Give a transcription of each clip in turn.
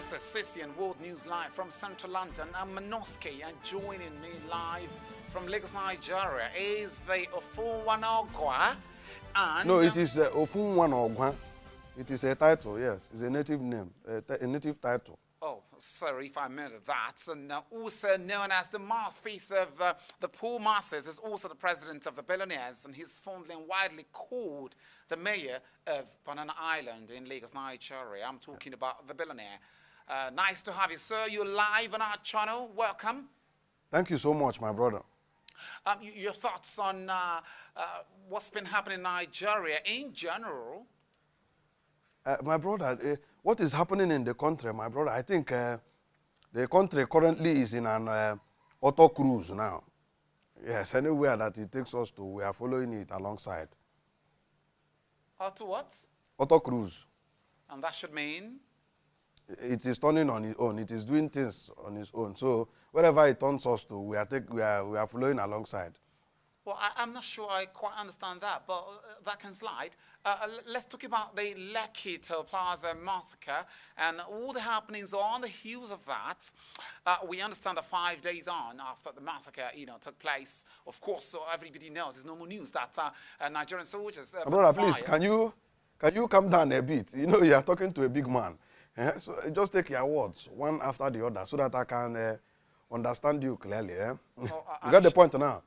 This is Sisian World News Live from Central London. I'm Manoski, and joining me live from Lagos, Nigeria is the Ofunwanogwa. And no, it is Ofunwanogwa. It is a title, yes. It's a native name, a native title. Oh, sorry if I murdered that. And also known as the mouthpiece of the poor masses, is also the president of the Billionaires, and he's fondly and widely called the mayor of Banana Island in Lagos, Nigeria. I'm talking about the Billionaire. Nice to have you, sir. You're live on our channel. Welcome. Thank you so much, my brother. Your thoughts on what's been happening in Nigeria in general? My brother, what is happening in the country, my brother? I think the country currently is in an auto cruise now. Yes, anywhere that it takes us to, we are following it alongside. Auto what? Auto cruise. And that should mean? It is turning on its own. It is doing things on its own. So wherever it turns us to, we are following alongside. Well, I'm not sure I quite understand that, but that can slide. Let's talk about the Lekki Plaza massacre and all the happenings on the heels of that. We understand that 5 days on after the massacre, took place. Of course, so everybody knows it's normal news that Nigerian soldiers. Brother, please, can you calm down a bit? You are talking to a big man. So just take your words one after the other so that I can understand you clearly. You got the point now.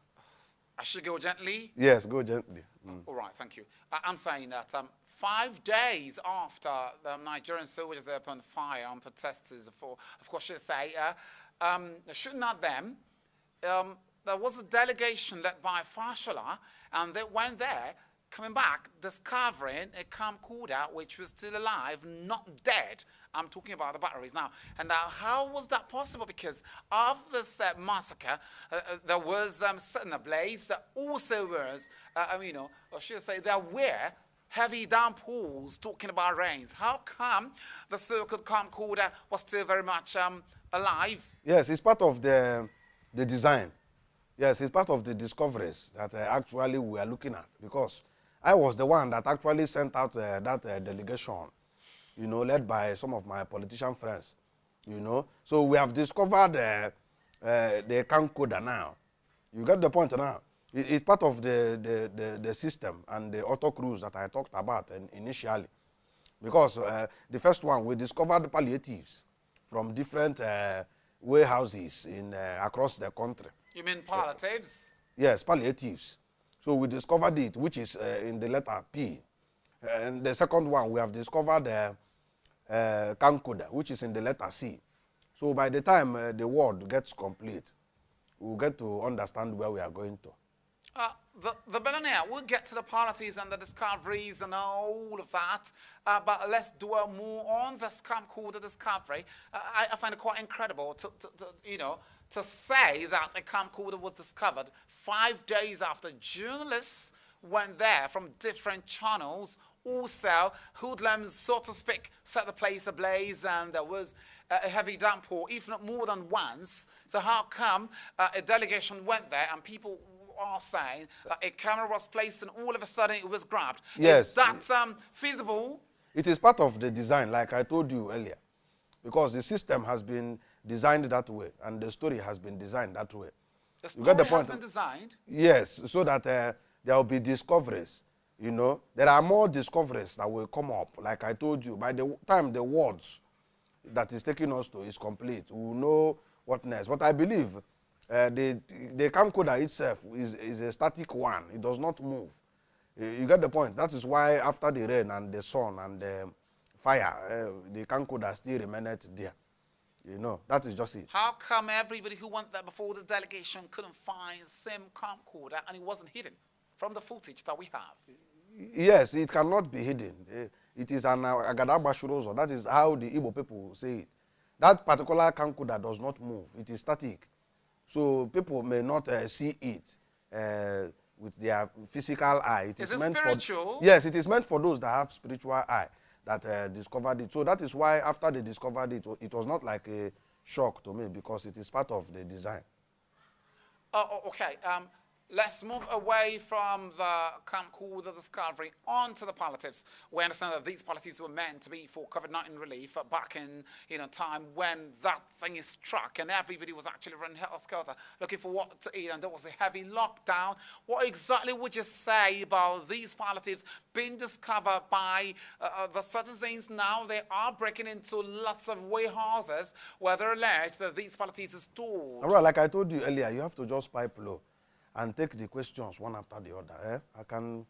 I should go gently? Yes, go gently. All right, thank you. I'm saying that 5 days after the Nigerian soldiers opened fire on protesters, of course, should say, shooting at them, there was a delegation led by Fashola, and they went there, coming back, discovering a camcorder which was still alive, not dead. I'm talking about the batteries now. And now, how was that possible? Because after this massacre, there was setting ablaze. There also was, or should I say, there were heavy downpours, talking about rains. How come the so-called camcorder was still very much alive? Yes, it's part of the design. Yes, it's part of the discoveries that actually we are looking at, because I was the one that actually sent out that delegation, led by some of my politician friends, So we have discovered the camcorder now. You get the point now. It's part of the system and the auto cruise that I talked about initially. Because the first one, we discovered palliatives from different warehouses across the country. You mean palliatives? Yes, palliatives. So we discovered it, which is in the letter P. And the second one, we have discovered camcorder, which is in the letter C. So by the time the word gets complete, we'll get to understand where we are going to. The Billionaire, we'll get to the palliatives and the discoveries and all of that, but let's dwell more on this camcorder discovery. I find it quite incredible to say that a camcorder was discovered 5 days after journalists went there from different channels. Also, hoodlums, so to speak, set the place ablaze, and there was a heavy downpour, if not more than once. So how come a delegation went there and people are saying that a camera was placed and all of a sudden it was grabbed? Yes. Is that feasible? It is part of the design, like I told you earlier, because the system has been designed that way, and the story has been designed that way. The story has been designed? Yes, so that there will be discoveries. There are more discoveries that will come up. Like I told you, by the time the words that is taking us to is complete, we will know what next. But I believe the camcorder itself is a static one. It does not move. You get the point. That is why after the rain and the sun and the fire, the camcorder still remained there. That is just it. How come everybody who went there before the delegation couldn't find the same camcorder and it wasn't hidden from the footage that we have? Yes, it cannot be hidden. It is an Agadaba Shurozo. That is how the Igbo people say it. That particular camcorder does not move. It is static. So people may not see it with their physical eye. Is it spiritual? Yes, it is meant for those that have spiritual eye that discovered it. So that is why after they discovered it, it was not like a shock to me, because it is part of the design. Oh, okay. Let's move away from the Camp Cool, the discovery, onto the palliatives. We understand that these palliatives were meant to be for COVID-19 relief back in time when that thing is struck and everybody was actually running helter-skelter looking for what to eat and there was a heavy lockdown. What exactly would you say about these palliatives being discovered by the citizens now? They are breaking into lots of warehouses where they're alleged that these palliatives are stored. All right, like I told you earlier, you have to just pipe low and take the questions one after the other. I can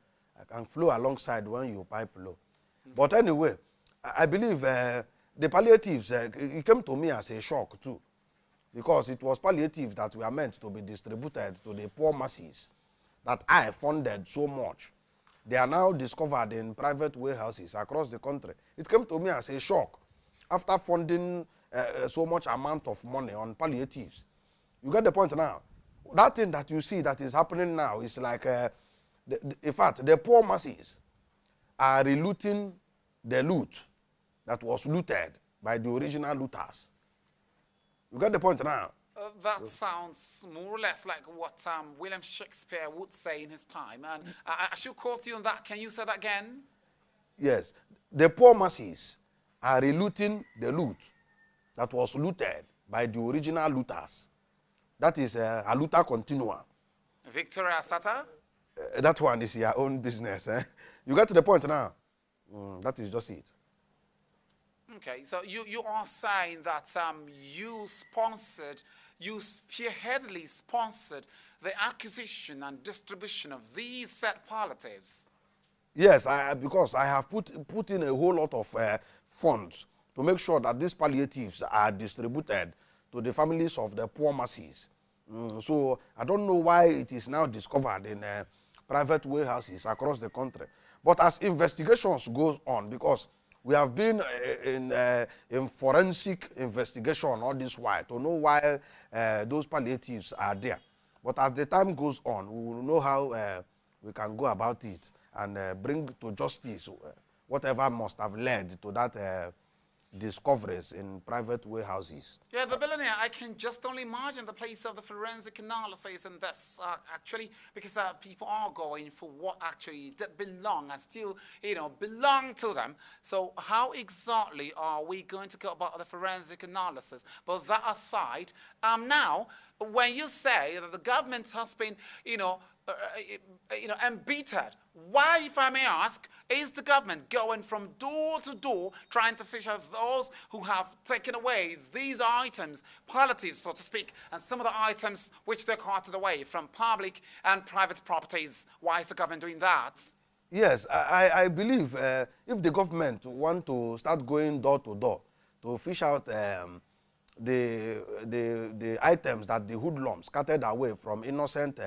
flow alongside when you pipe low. But anyway, I believe the palliatives, it came to me as a shock too, because it was palliative that were meant to be distributed to the poor masses that I funded so much. They are now discovered in private warehouses across the country. It came to me as a shock after funding so much amount of money on palliatives. You get the point now? That thing that you see that is happening now is like, in fact, the poor masses are relooting the loot that was looted by the original looters. You get the point now? That sounds more or less like what William Shakespeare would say in his time. And I should quote you on that. Can you say that again? Yes. The poor masses are relooting the loot that was looted by the original looters. That is a looter continua. Victoria Sata? That one is your own business. You get to the point now? That is just it. Okay, so you are saying that you spearheadedly sponsored the acquisition and distribution of these set palliatives. Yes, because I have put in a whole lot of funds to make sure that these palliatives are distributed to the families of the poor masses. So I don't know why it is now discovered in private warehouses across the country. But as investigations goes on, because we have been in forensic investigation all this while to know why those palliatives are there. But as the time goes on, we will know how we can go about it and bring to justice whatever must have led to that discoveries in private warehouses. Yeah, the Billionaire, I can just only imagine the place of the forensic analysis in this, actually, because people are going for what actually did belong and still, belong to them. So how exactly are we going to go about the forensic analysis? But that aside, now, when you say that the government has been, embittered, why, if I may ask, is the government going from door to door trying to fish out those who have taken away these items, palliatives, so to speak, and some of the items which they carted away from public and private properties? Why is the government doing that? Yes, I believe if the government want to start going door to door to fish out the items that the hoodlums scattered away from innocent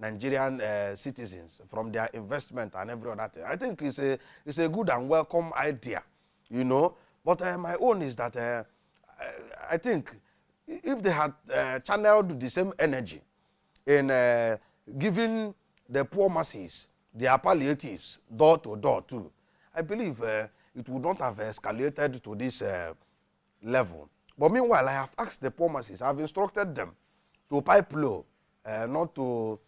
Nigerian citizens, from their investment and every other thing, I think it's a good and welcome idea, But my own is that I think if they had channeled the same energy in giving the poor masses their palliatives door to door too, I believe it would not have escalated to this level. But meanwhile, I have asked the poor masses, I have instructed them to pipe low, not to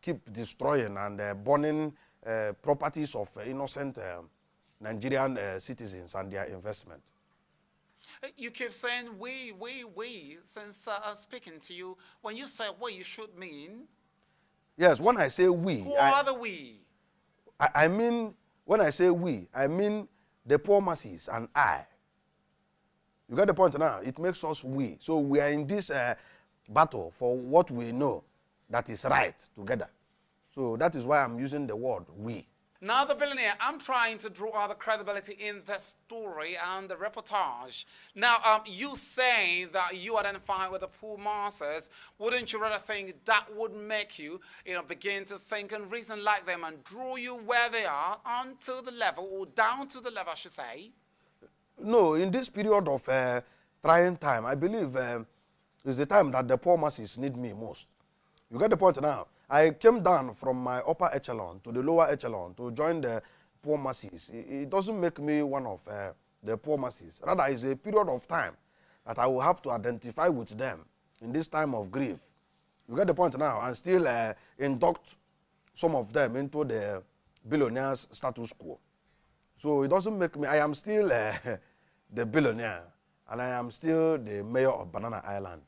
keep destroying and burning properties of innocent Nigerian citizens and their investment. You keep saying we, since speaking to you. When you say we, you should mean? Yes, when I say we. Who are the we? I mean, when I say we, I mean the poor masses and I. You get the point now? It makes us we. So we are in this battle for what we know that is right together. So that is why I'm using the word we. Now, the Billionaire, I'm trying to draw out the credibility in the story and the reportage. Now, you say that you identify with the poor masses. Wouldn't you rather think that would make you, begin to think and reason like them and draw you where they are onto the level, or down to the level, I should say? No, in this period of trying time, I believe is the time that the poor masses need me most. You get the point now? I came down from my upper echelon to the lower echelon to join the poor masses. It doesn't make me one of the poor masses. Rather, it's a period of time that I will have to identify with them in this time of grief You get the point now, and still induct some of them into the billionaires status quo. So it doesn't make me, I am still the billionaire, and I am still the mayor of Banana Island.